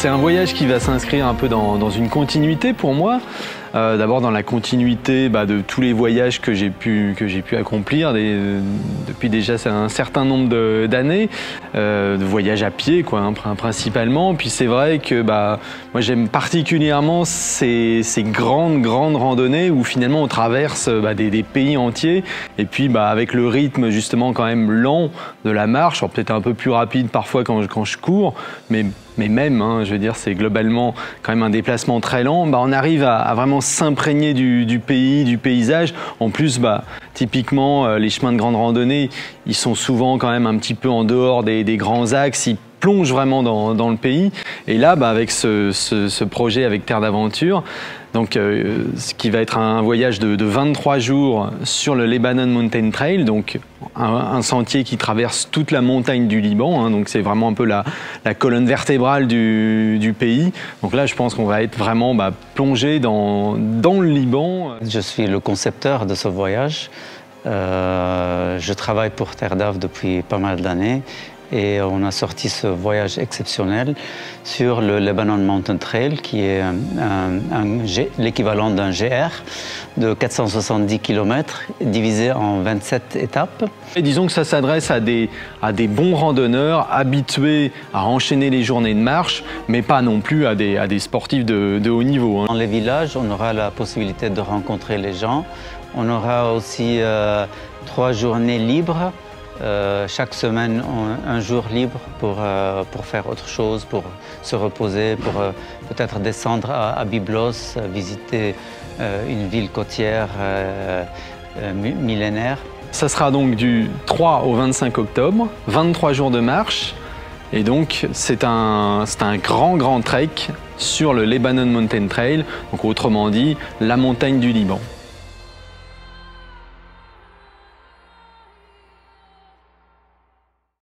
C'est un voyage qui va s'inscrire un peu dans une continuité pour moi. D'abord dans la continuité de tous les voyages que j'ai pu accomplir depuis déjà un certain nombre d'années, de voyages à pied principalement. Puis c'est vrai que moi j'aime particulièrement ces grandes randonnées où finalement on traverse des pays entiers et puis avec le rythme justement quand même lent de la marche, peut-être un peu plus rapide parfois quand je cours, mais même, je veux dire, c'est globalement quand même un déplacement très lent. On arrive à vraiment s'imprégner du pays, du paysage. En plus, typiquement, les chemins de grande randonnée, ils sont souvent quand même un petit peu en dehors des grands axes. Ils plongent vraiment dans le pays. Et là, avec ce projet avec Terre d'Aventure, donc, ce qui va être un voyage de 23 jours sur le Lebanon Mountain Trail, donc un sentier qui traverse toute la montagne du Liban, donc c'est vraiment un peu la colonne vertébrale du pays. Donc là, je pense qu'on va être vraiment plongé dans le Liban. Je suis le concepteur de ce voyage. Je travaille pour Terre d'Ave depuis pas mal d'années. Et on a sorti ce voyage exceptionnel sur le Lebanon Mountain Trail, qui est l'équivalent d'un GR de 470 km, divisé en 27 étapes. Et disons que ça s'adresse à des bons randonneurs habitués à enchaîner les journées de marche, mais pas non plus à des sportifs de haut niveau. Dans les villages, on aura la possibilité de rencontrer les gens. On aura aussi 3 journées libres. Chaque semaine, un jour libre pour faire autre chose, pour se reposer, pour peut-être descendre à Byblos, visiter une ville côtière millénaire. Ça sera donc du 3 au 25 octobre, 23 jours de marche. Et donc, c'est un grand trek sur le Lebanon Mountain Trail, donc autrement dit, la montagne du Liban.